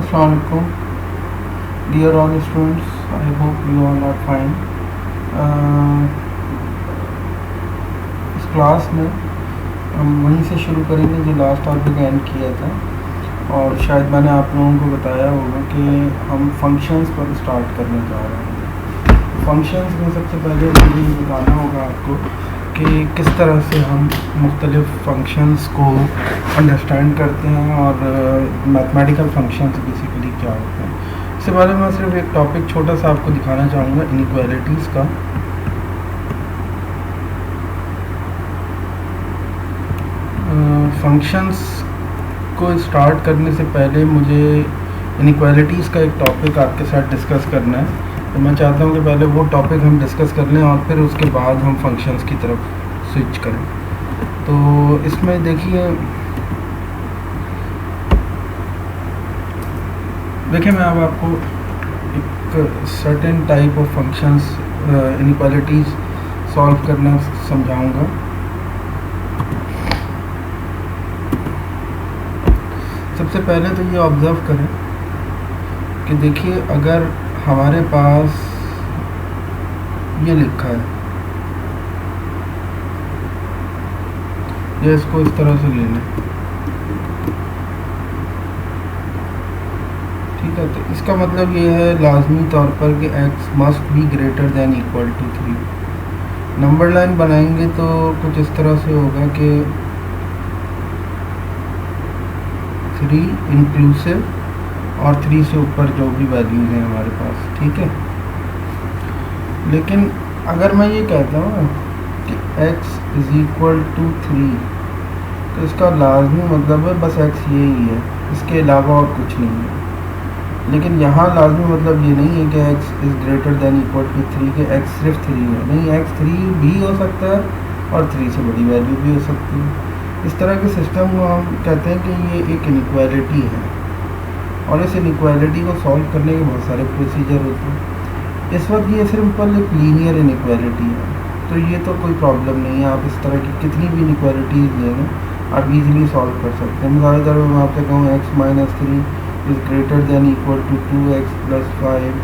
Assalamualaikum, dear all students. I hope you all are fine. इस class में हम वहीं से शुरू करेंगे जो लास्ट टॉपिक एंड किया था, और शायद मैंने आप लोगों को बताया होगा कि हम फंक्शंस पर स्टार्ट करने जा रहे हैं। फंक्शंस में सबसे पहले मुझे ये बताना होगा आपको कि किस तरह से हम मुख्तलिफ़ फंक्शंस को अंडरस्टैंड करते हैं और मैथमेटिकल फंक्शंस बेसिकली क्या होते हैं। इससे पहले मैं सिर्फ एक टॉपिक छोटा सा आपको दिखाना चाहूँगा इनइक्वालिटीज़ का। फंक्शंस को स्टार्ट करने से पहले मुझे इनइक्वालिटीज़ का एक टॉपिक आपके साथ डिस्कस करना है, तो मैं चाहता हूँ कि पहले वो टॉपिक हम डिस्कस कर लें और फिर उसके बाद हम फंक्शंस की तरफ स्विच करें। तो इसमें देखिए मैं अब आपको एक certain type of functions inequalities solve करना समझाऊंगा। सबसे पहले तो ये ऑब्ज़र्व करें कि देखिए अगर हमारे पास ये लिखा है, ये इसको इस तरह से ले लें, ठीक है। तो इसका मतलब ये है लाजमी तौर पर कि x must be greater than equal to 3। Number line बनाएंगे तो कुछ इस तरह से होगा कि 3 इंक्लूसिव और 3 से ऊपर जो भी वैल्यूज हैं हमारे पास, ठीक है। लेकिन अगर मैं ये कहता हूँ कि x इज़ इक्वल टू 3, तो इसका लाजमी मतलब है बस x यही है, इसके अलावा और कुछ नहीं है। लेकिन यहाँ लाजमी मतलब ये नहीं है कि x is greater than equal to 3 कि x सिर्फ 3 है, नहीं, x 3 भी हो सकता है और 3 से बड़ी वैल्यू भी हो सकती है। इस तरह के सिस्टम को हम कहते हैं कि ये एक इनइक्वालिटी है, और इस इनइक्वालिटी को सॉल्व करने के बहुत सारे प्रोसीजर होते हैं। इस वक्त ये सिंपल एक लीनियर इनइक्वालिटी है, तो ये तो कोई प्रॉब्लम नहीं है। आप इस तरह की कितनी भी इनइक्वालिटीज़ ले लें, आप इजीली सॉल्व कर सकते हैं। मिसाल के तौर पर मैं आपसे कहूँ x minus 3 is greater than equal to 2x plus 5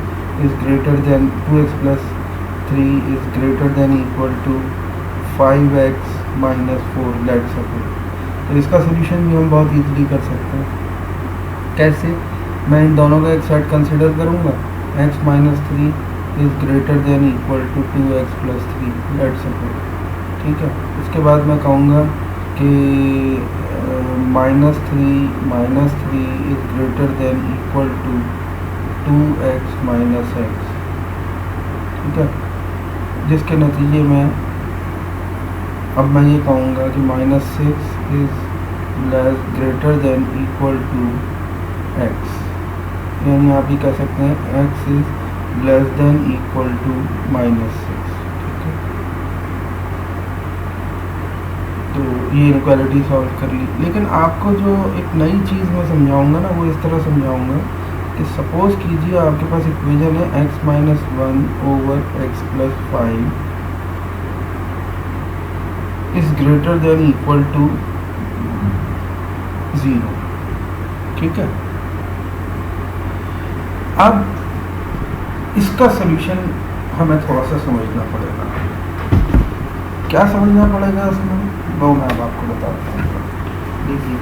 is greater than 2x plus 3 is greater than equal to 5x minus 4, let suppose. तो इसका सोल्यूशन भी हम बहुत ईजीली कर सकते हैं। कैसे? मैं इन दोनों का एक सेट कंसिडर करूँगा, x minus 3 is greater than equal to 2x plus 3, let suppose, ठीक है। उसके बाद मैं कहूँगा कि minus 3 is greater than equal to 2x minus x, ठीक है। जिसके नतीजे में अब मैं ये कहूँगा कि minus 6 is greater than equal to x, यानी आप ये कह सकते हैं x is less than equal to minus 6, ठीक है। तो ये इनइक्वालिटी सॉल्व कर ली। लेकिन आपको जो एक नई चीज़ मैं समझाऊंगा ना, वो इस तरह समझाऊंगा कि सपोज़ कीजिए आपके पास इक्वेशन है x minus 1 over x plus 5 is greater than equal to 0, ठीक है। अब इसका सलूशन हमें थोड़ा सा समझना पड़ेगा। क्या समझना पड़ेगा इसमें, वो मैं अब आपको बताता हूँ। देखिए,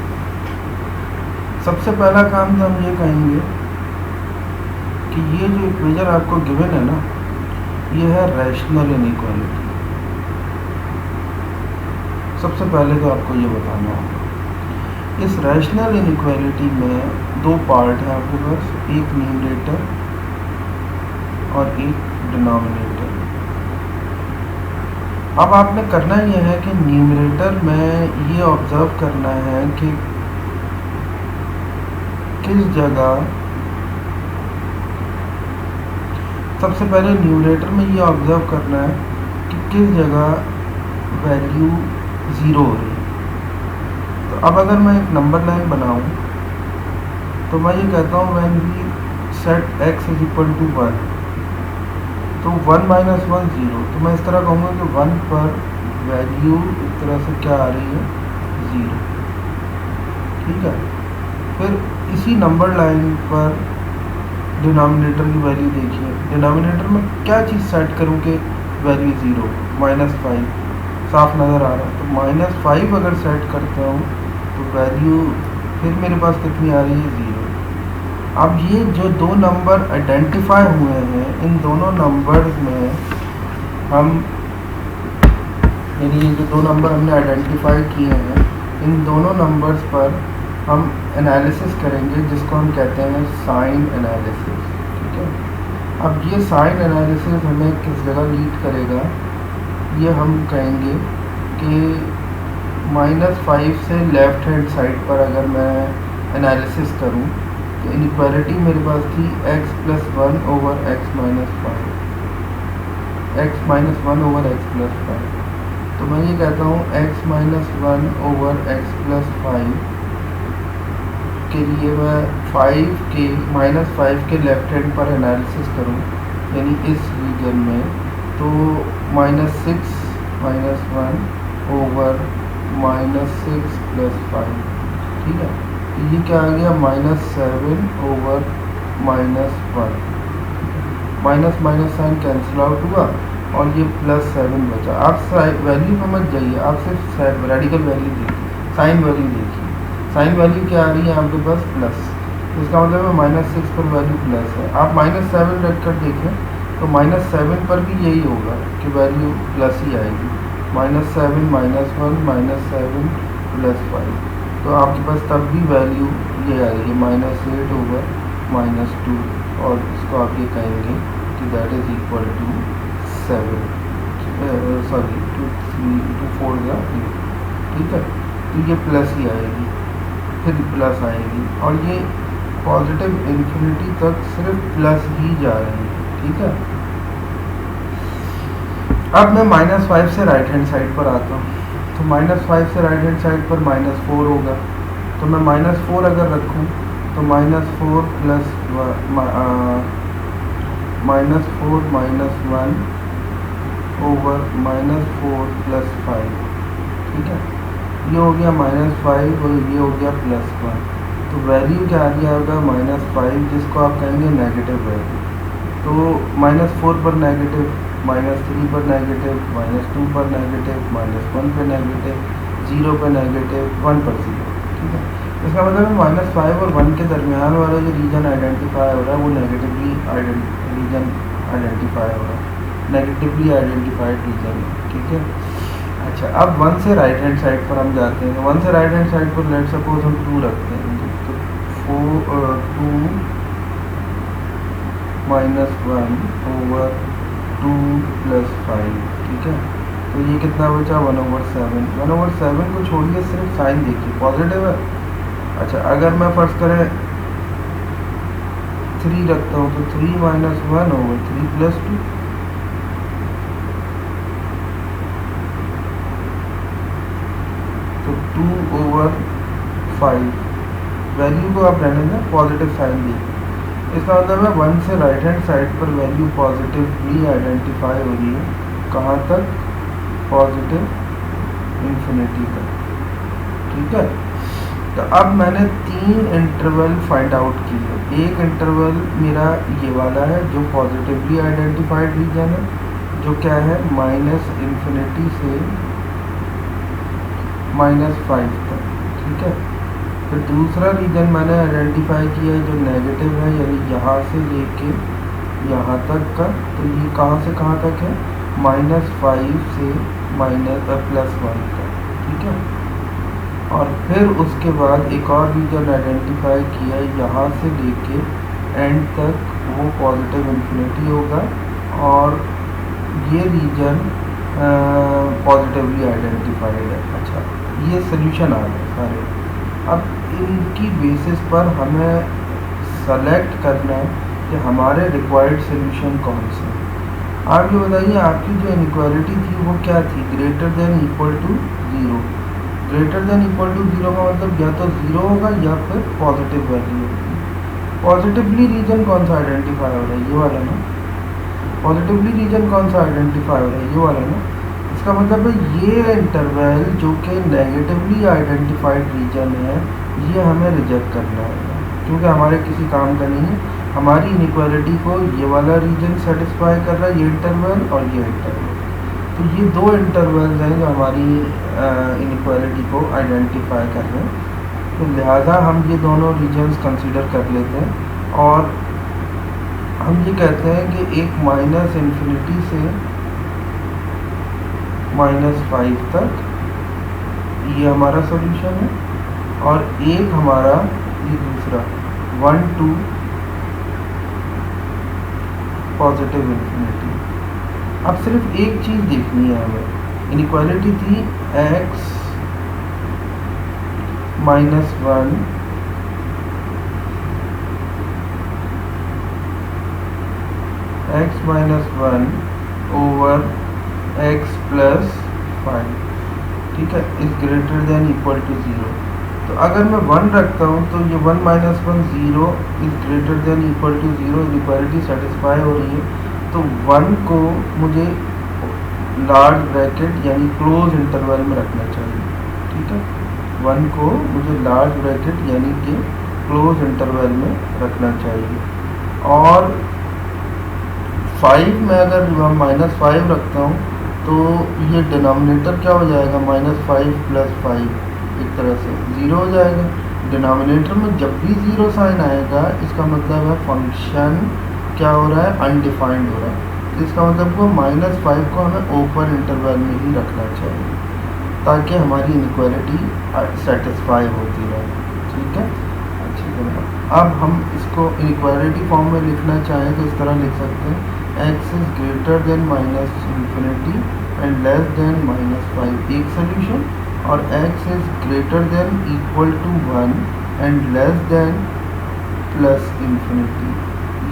सबसे पहला काम तो हम ये कहेंगे कि ये जो इक्वेशन आपको गिवन है ना, ये है रैशनल इनइक्वालिटी। सबसे पहले तो आपको ये बताना होगा इस रैशनल इनइक्वालिटी में दो पार्ट हैं आपके पास, एक न्यूमरेटर और एक डिनोमिनेटर। अब आपने करना यह है कि न्यूमरेटर में ये ऑब्ज़र्व करना है कि किस जगह, सबसे पहले न्यूमरेटर में ये ऑब्ज़र्व करना है कि किस जगह वैल्यू 0 हो रही है। तो अब अगर मैं एक नंबर लाइन बनाऊं तो मैं ये कहता हूँ when we set x is equal to 1, तो 1 माइनस 1 0। तो मैं इस तरह कहूँगा कि 1 पर वैल्यू इस तरह से क्या आ रही है, 0, ठीक है। फिर इसी नंबर लाइन पर डिनोमिनेटर की वैल्यू देखिए, डिनोमिनेटर में क्या चीज़ सेट करूँ कि वैल्यू ज़ीरो, -5 साफ नज़र आ रहा है, तो -5 अगर सेट करता हूँ तो वैल्यू फिर मेरे पास कितनी आ रही है, 0। अब ये जो दो नंबर आइडेंटिफाई हुए हैं, इन दोनों नंबर्स में हम, यानी ये जो दो नंबर हमने आइडेंटिफाई किए हैं, इन दोनों नंबर्स पर हम एनालिसिस करेंगे जिसको हम कहते हैं साइन एनालिसिस, ठीक है। अब ये साइन एनालिसिस हमें किस जगह लीड करेगा, ये हम कहेंगे कि -5 से लेफ़्ट हैंड साइड पर अगर मैं एनालिसिस करूं तो इनइक्वालिटी मेरे पास थी x+1 over x-5, x-1 over x+5। तो मैं ये कहता हूँ x-1 ओवर x+5 के लिए मैं 5 के लेफ़्ट हैंड पर एनालिसिस करूँ, यानी इस रीजन में, तो -6 -1 ओवर -6+5, ठीक है। तो ये क्या आ गया, -7 over -1, minus minus sign cancel out हुआ और ये +7 बचा। आप वैल्यू में मत जाइए, आप सिर्फ रेडिकल वैल्यू देखिए, साइन वैल्यू देखिए। साइन वैल्यू क्या आ रही है आपके पास, प्लस, तो इसका मतलब है -6 पर वैल्यू प्लस है। आप -7 रख कर देखें तो -7 पर भी यही होगा कि वैल्यू प्लस ही आएगी, -7 -1 -7 +5, तो आपके पास तब भी वैल्यू ये आ रही है -8 ओवर -2, और इसको आप ये कहेंगे कि that is equal to 7, sorry 2 4 या 8, ठीक है। तो ये प्लस ही आएगी, फिर प्लस आएगी, और ये पॉजिटिव इन्फिनिटी तक सिर्फ प्लस ही जा रही है, ठीक है। अब मैं -5 से राइट हैंड साइड पर आता हूँ, तो -5 से राइट हैंड साइड पर -4 होगा, तो मैं -4 अगर रखूँ तो -4 प्लस -4 -1 ओवर -4 + 5, ठीक है। ये हो गया -5 और ये हो गया +1, तो वैल्यू क्या आ गया होगा, -5, जिसको आप कहेंगे नेगेटिव वैल्यू। तो -4 पर नेगेटिव, -3 पर नेगेटिव, -2 पर नेगेटिव, -1 पर नेगेटिव, 0 पर नेगेटिव, 1 पर 0, ठीक है। इसका मतलब है -5 और 1 के दरमियान वाला जो रीजन आइडेंटिफाई हो रहा है वो नेगेटिवली रीजन आइडेंटिफाई हो रहा है, नेगेटिवली आइडेंटिफाइड रीजन है, ठीक है। अच्छा, अब 1 से राइट हैंड साइड पर हम जाते हैं, तो 1 से राइट हैंड साइड पर लेट सपोज हम 2 रखते हैं, तो 2 -1 ओवर 2 + 5, ठीक है। तो ये कितना बचा, 1/7। 1/7 को छोड़िए, सिर्फ साइन देखिए, पॉजिटिव है। अच्छा, अगर मैं फर्स्ट करें 3 रखता हूँ तो 3 - 1 ओवर 3 + 2, तो 2 ओवर 5, वैल्यू को आप रहने दें, पॉजिटिव साइन देखिए। इसका मतलब है 1 से राइट हैंड साइड पर वैल्यू पॉजिटिवली आइडेंटिफाई हो रही है, कहाँ तक, पॉजिटिव इन्फिनिटी तक, ठीक है। तो अब मैंने 3 इंटरवल फाइंड आउट किए। एक इंटरवल मेरा ये वाला है जो पॉजिटिवली आइडेंटिफाइड रीजन है, जो क्या है, -∞ से -5 तक, ठीक है। फिर दूसरा रीजन मैंने आइडेंटिफाई किया है जो नेगेटिव है, यानी यहाँ से लेके यहाँ तक का, तो ये कहाँ से कहाँ तक है, -5 से +1 तक, ठीक है। और फिर उसके बाद एक और रीजन आइडेंटिफाई किया है, यहाँ से लेके एंड तक वो पॉजिटिव इन्फिनिटी होगा, और ये रीजन पॉजिटिवली आइडेंटिफाइड है। अच्छा, ये सोल्यूशन आ गए सारे। अब इनकी बेसिस पर हमें सेलेक्ट करना है कि हमारे रिक्वायर्ड सोल्यूशन कौन से हैं। आप ये बताइए, आपकी जो इनइक्वालिटी थी वो क्या थी, greater than equal to 0। Greater than equal to 0 का मतलब या तो 0 होगा या फिर पॉजिटिव वैल्यू होगी। पॉजिटिवली रीजन कौन सा आइडेंटिफाई हो रहा है, ये वाला ना। पॉजिटिवली रीजन कौन सा आइडेंटिफाई हो रहा है, ये वाला ना। इसका मतलब है ये इंटरवल जो कि नेगेटिवली आइडेंटिफाइड रीजन है, ये हमें रिजेक्ट करना है क्योंकि हमारे किसी काम का नहीं है। हमारी इनइक्वालिटी को ये वाला रीजन सेटिस्फाई कर रहा है, ये इंटरवल और ये इंटरवल। तो ये दो इंटरवल्स हैं जो हमारी इनइक्वालिटी को आइडेंटिफाई कर रहे हैं। तो लिहाजा हम ये दोनों रीजन्स कंसीडर कर लेते हैं और हम ये कहते हैं कि एक माइनस इन्फिनिटी से -5 तक ये हमारा सॉल्यूशन है और एक हमारा ये दूसरा 1 to पॉजिटिव इन्फिनिटी। अब सिर्फ एक चीज़ देखनी है हमें। इनइक्वालिटी थी x -1 ओवर x + 5, ठीक है, is greater than equal to 0। तो अगर मैं 1 रखता हूँ तो ये 1 - 1 0 is greater than equal to 0, equality satisfy हो रही है। तो 1 को मुझे लार्ज ब्रैकेट यानी क्लोज इंटरवल में रखना चाहिए, ठीक है। 1 को मुझे लार्ज ब्रैकेट यानी कि क्लोज इंटरवल में रखना चाहिए। और 5 में अगर मैं -5 रखता हूँ तो ये डिनोमिनेटर क्या हो जाएगा, -5 + 5 एक तरह से 0 हो जाएगा। डिनोमिनेटर में जब भी 0 साइन आएगा इसका मतलब है फंक्शन क्या हो रहा है, अनडिफाइंड हो रहा है। तो इसका मतलब को -5 को हमें ओपन इंटरवल में ही रखना चाहिए ताकि हमारी इनइक्वालिटी सेटिस्फाई होती रहे, ठीक है। अच्छा जनाब, अब हम इसको इनइक्वालिटी फॉर्म में लिखना चाहें तो इस तरह लिख सकते हैं x is greater than -∞ and less than -5 एक सोल्यूशन, और x is greater than equal to 1 and less than +∞।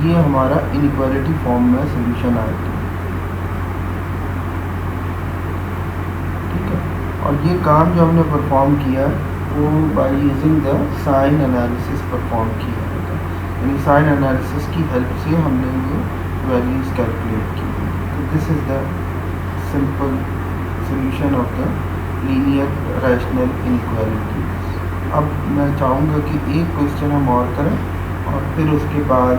ये हमारा इनइक्वालिटी फॉर्म में सोल्यूशन आएगा, ठीक है। और ये काम जो हमने परफॉर्म किया वो by using the sign analysis perform किया है, यानी साइन एनालिसिस की हेल्प से हमने ये वैल्यूज कैलकुलेट की। तो this is the simple solution of the linear rational inequalities. अब मैं चाहूँगा कि एक क्वेश्चन हम और करें और फिर उसके बाद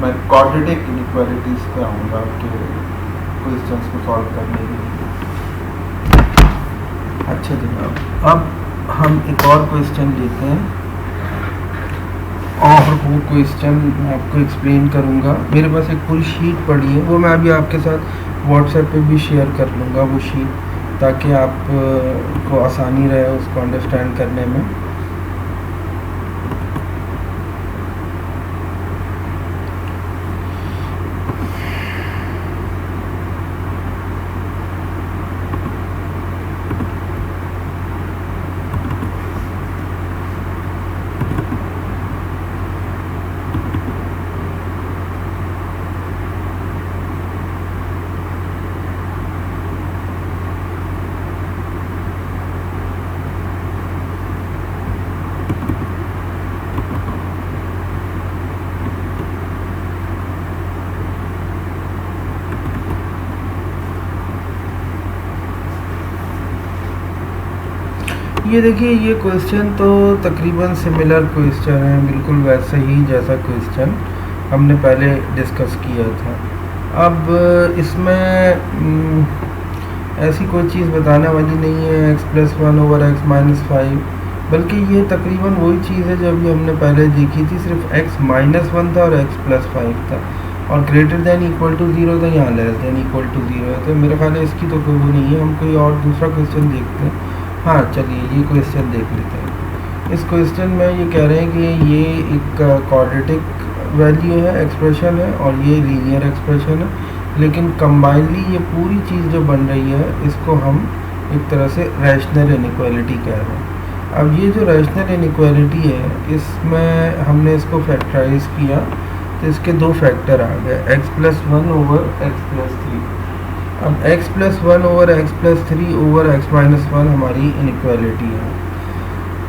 मैं क्वाड्रेटिक इनइक्वालिटीज़ पे आऊँगा आपके क्वेश्चंस को सॉल्व करने के लिए। अच्छा जनाब, अब हम एक और क्वेश्चन लेते हैं और वो क्वेश्चन मैं आपको एक्सप्लेन करूँगा। मेरे पास एक पूरी शीट पड़ी है, वो मैं अभी आपके साथ व्हाट्सएप पे भी शेयर कर लूँगा वो शीट, ताकि आप को आसानी रहे उसको अंडरस्टैंड करने में। ये देखिए, ये क्वेश्चन तो तकरीबन सिमिलर क्वेश्चन है, बिल्कुल वैसे ही जैसा क्वेश्चन हमने पहले डिस्कस किया था। अब इसमें ऐसी कोई चीज़ बताने वाली नहीं है x + 1 ओवर x - 5, बल्कि ये तकरीबन वही चीज़ है जो अभी हमने पहले देखी थी, सिर्फ x - 1 था और x + 5 था और ग्रेटर देन इक्वल टू 0 था, यहाँ लेस देन इक्वल टू 0 है। तो मेरे ख्याल है इसकी तो कोई वो नहीं है। हम कोई और दूसरा क्वेश्चन देखते हैं। हाँ चलिए, ये क्वेश्चन देख लेते हैं। इस क्वेश्चन में ये कह रहे हैं कि ये एक क्वाड्रेटिक वैल्यू है, एक्सप्रेशन है, और ये लीनियर एक्सप्रेशन है, लेकिन कंबाइनली ये पूरी चीज़ जो बन रही है इसको हम एक तरह से रैशनल इनइक्वालिटी कह रहे हैं। अब ये जो रैशनल इनइक्वालिटी है, इसमें हमने इसको फैक्टराइज किया तो इसके दो फैक्टर आ गए, x + 1 ओवर x + 3। अब x + 1 over x + 3 over x - 1 हमारी इनइक्वालिटी है।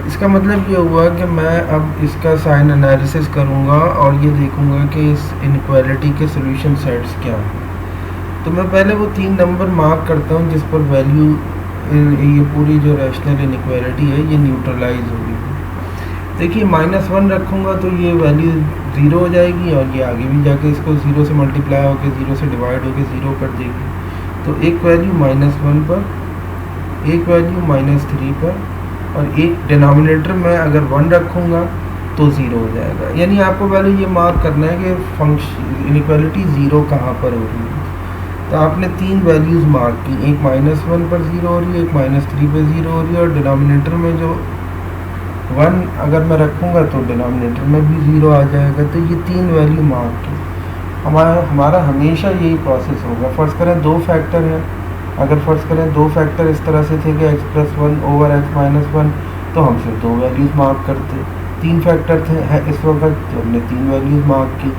इसका मतलब ये हुआ कि मैं अब इसका साइन एनालिसिस करूँगा और ये देखूँगा कि इस इनइक्वालिटी के सॉल्यूशन सेट्स क्या हैं। तो मैं पहले वो 3 नंबर मार्क करता हूँ जिस पर वैल्यू ये पूरी जो रैशनल इनइक्वालिटी है ये न्यूट्रलाइज होगी। देखिए -1 रखूँगा तो ये वैल्यू 0 हो जाएगी और ये आगे भी जाके इसको 0 से मल्टीप्लाई होकर 0 से डिवाइड होकर 0 कर देगी। तो एक वैल्यू -1 पर, एक वैल्यू -3 पर, और एक डिनोमिनेटर में अगर 1 रखूँगा तो 0 हो जाएगा। यानी आपको पहले ये मार्क करना है कि फंक्शन इनइक्वालिटी 0 कहाँ पर हो रही है। तो आपने 3 वैल्यूज़ मार्क की, एक -1 पर 0 हो रही है, एक -3 पर 0 हो रही है, और डिनोमिनेटर में जो 1 अगर मैं रखूँगा तो डिनोमिनेटर में भी 0 आ जाएगा। तो ये 3 वैल्यू मार्क की। हमारा हमेशा यही प्रोसेस होगा। फ़र्ज़ करें 2 फैक्टर हैं, अगर फ़र्ज़ करें 2 फैक्टर इस तरह से थे कि x+1/x-1, तो हम सिर्फ 2 वैल्यूज़ मार्क करते। 3 फैक्टर थे हैं इस वक्त, तो हमने 3 वैल्यूज़ मार्क की।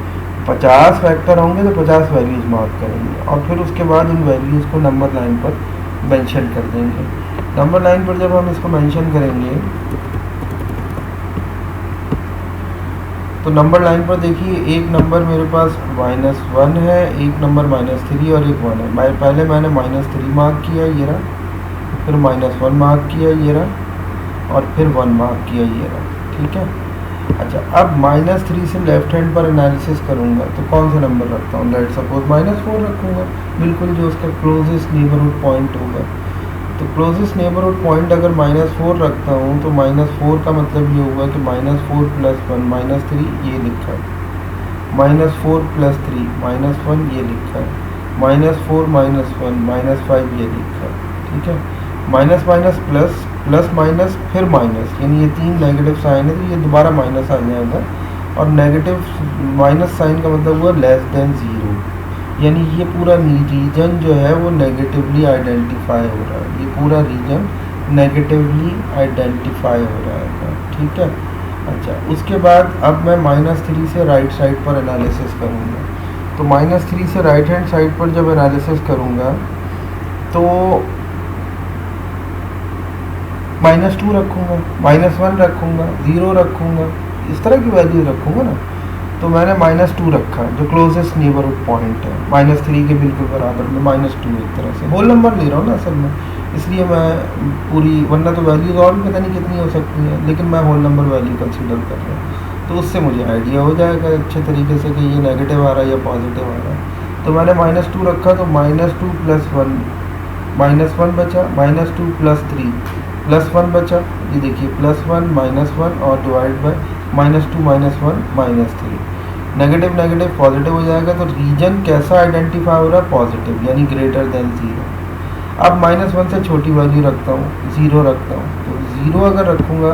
50 फैक्टर होंगे तो 50 वैल्यूज़ मार्क करेंगे, और फिर उसके बाद इन वैल्यूज़ को नंबर लाइन पर मेंशन कर देंगे। नंबर लाइन पर जब हम इसको मेंशन करेंगे तो नंबर लाइन पर देखिए, एक नंबर मेरे पास -1 है, एक नंबर -3 और एक 1 है। पहले मैंने -3 मार्क किया, ये रहा, फिर -1 मार्क किया, ये रहा, और फिर 1 मार्क किया, ये रहा। ठीक है। अच्छा, अब -3 से लेफ्ट हैंड पर एनालिसिस करूँगा तो कौन सा नंबर रखता हूँ? लेट्स सपोज -4 रखूँगा, बिल्कुल जो उसका क्लोजेस्ट नेबरहुड पॉइंट होगा। तो क्लोजेस्ट नेबरहुड पॉइंट अगर -4 रखता हूँ तो -4 का मतलब ये होगा कि -4 + 1 -3 ये लिखा है, -4 + 3 -1 ये लिखा है, -4 - 1 -5 ये लिखा है। ठीक है। Minus minus plus, plus minus फिर माइनस, यानी ये 3 नेगेटिव साइन है तो ये दोबारा माइनस आ जाएगा। और नेगेटिव माइनस साइन का मतलब हुआ <0, यानी ये पूरा रीजन जो है वो नेगेटिवली आइडेंटिफाई हो रहा है। ये पूरा रीजन नेगेटिवली आइडेंटिफाई हो रहा है। ठीक है। अच्छा, उसके बाद अब मैं -3 से राइट साइड पर एनालिसिस करूँगा। तो -3 से राइट हैंड साइड पर जब एनालिसिस करूँगा तो -2 रखूँगा, -1 रखूँगा, 0 रखूँगा, इस तरह की वैल्यू रखूँगा ना। तो मैंने -2 रखा जो क्लोजेस्ट नेबरहुड पॉइंट है, -3 के बिल्कुल बराबर में -2 एक तरह से होल नंबर ले रहा हूँ ना असल में, इसलिए मैं पूरी, वरना तो वैल्यूज और भी पता नहीं कितनी हो सकती हैं, लेकिन मैं होल नंबर वैल्यू कंसिडर कर रहा हूँ। तो उससे मुझे आइडिया हो जाएगा अच्छे तरीके से कि ये नेगेटिव आ रहा है या पॉजिटिव आ रहा है। तो मैंने -2 रखा तो -2 + 1, -1 बचा, -2 + 3 +1 बचा, ये देखिए +1 -1 और divide by -2 -1 -3, negative negative positive हो जाएगा। तो रीजन कैसा आइडेंटिफाई हो रहा है? पॉजिटिव, यानी ग्रेटर देन 0। अब -1 से छोटी वैल्यू रखता हूँ, 0 रखता हूँ। तो 0 अगर रखूँगा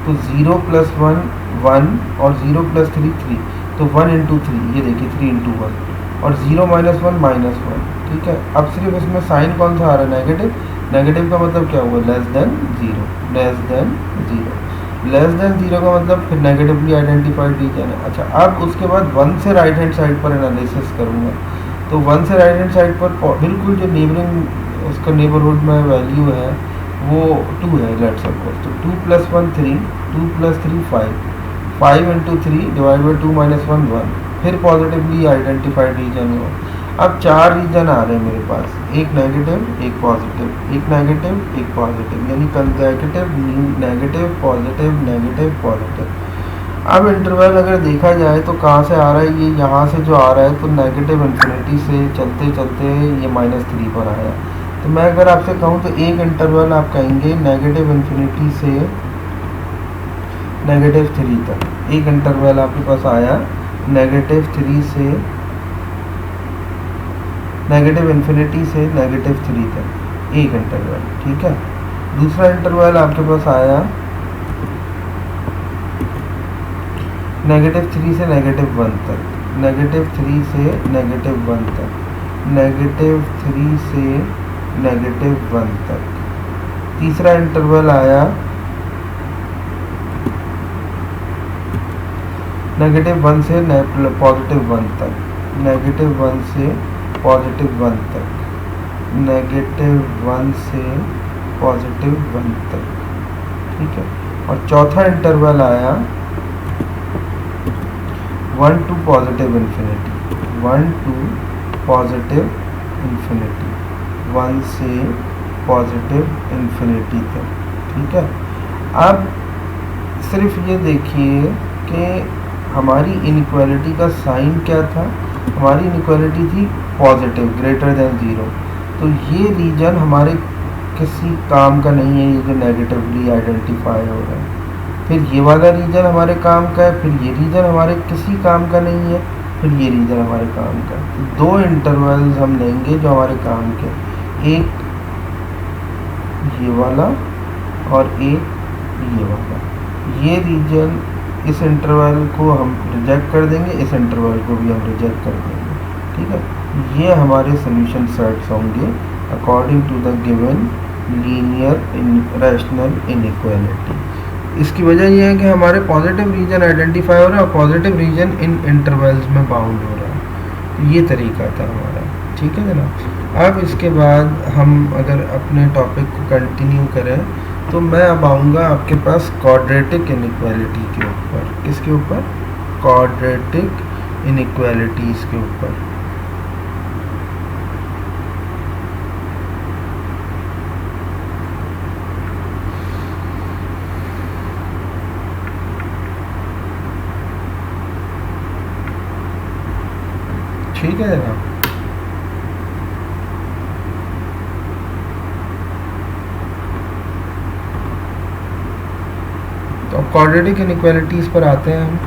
तो 0 + 1 1 और 0 + 3 3, तो 1 × 3, ये देखिए 3 × 1, और 0 - 1 -1। ठीक है। अब सिर्फ इसमें साइन कौन सा आ रहा है? नेगेटिव। नेगेटिव का मतलब क्या हुआ? <0, <0 का मतलब फिर नेगेटिवली आइडेंटिफाइड रीजन है। अच्छा, अब उसके बाद 1 से राइट हैंड साइड पर एनालिसिस करूँगा। तो 1 से राइट हैंड साइड पर बिल्कुल जो नेबरिंग उसका नेबरहुड में वैल्यू है वो 2 है, लेट्स सपोज। तो 2 + 1 3, 2 + 3 5, 5 × 3 डिवाइड बाई 2 - 1 1, फिर पॉजिटिवली आइडेंटिफाइड रीजन हुआ। अब 4 रीजन आ रहे हैं मेरे पास, एक नेगेटिव, एक पॉजिटिव, एक नेगेटिव, एक पॉजिटिव, यानी consecutive negative positive negative positive. अब इंटरवल अगर देखा जाए तो कहाँ से आ रहा है? ये यहाँ से जो आ रहा है तो नेगेटिव इन्फिनिटी से चलते चलते ये -3 पर आया। तो मैं अगर आपसे कहूँ तो एक इंटरवल आप कहेंगे नेगेटिव इन्फिनिटी से -3 तक, एक इंटरवल आपके पास आया -3 से -इन्फिनिटी से -3 तक, एक इंटरवल। ठीक है। दूसरा इंटरवल आपके पास आया -3 से -1 तक, -3 से -1 तक, -3 से -1 तक। तीसरा इंटरवल आया -1 से +1 तक, -1 से +1 तक, -1 से +1 तक। ठीक है। और चौथा इंटरवल आया 1 to positive infinity, 1 to positive infinity, 1 से पॉजिटिव इन्फिनिटी तक। ठीक है, अब सिर्फ ये देखिए कि हमारी इनइक्वालिटी का साइन क्या था। हमारी इनइक्वालिटी थी पॉजिटिव ग्रेटर देन ज़ीरो। तो ये रीजन हमारे किसी काम का नहीं है, ये जो नेगेटिवली आइडेंटिफाई हो रहा है। फिर ये वाला रीजन हमारे काम का है, फिर ये रीजन हमारे किसी काम का नहीं है, फिर ये रीजन हमारे काम का है। तो दो इंटरवल्स हम लेंगे जो हमारे काम के, एक ये वाला और एक ये वाला। ये रीजन, इस इंटरवल को हम रिजेक्ट कर देंगे, इस इंटरवल को भी हम रिजेक्ट कर देंगे। ठीक है, ये हमारे सोल्यूशन सेट्स होंगे according to the given linear rational inequality. इसकी वजह यह है कि हमारे पॉजिटिव रीजन आइडेंटिफाई हो रहा है और पॉजिटिव रीजन इन इंटरवल्स में बाउंड हो रहा है। तो ये तरीका था हमारा। ठीक है जनाब, अब इसके बाद हम अगर अपने टॉपिक को कंटिन्यू करें तो मैं अब आऊँगा आपके पास क्वाड्रेटिक इनइक्वालिटी के ऊपर। किसके ऊपर? क्वाड्रेटिक इनइक्वालिटीज़ के ऊपर। ठीक है जनाब, तो क्वाड्रेटिक इनइक्वालिटीज़ पर आते हैं हम।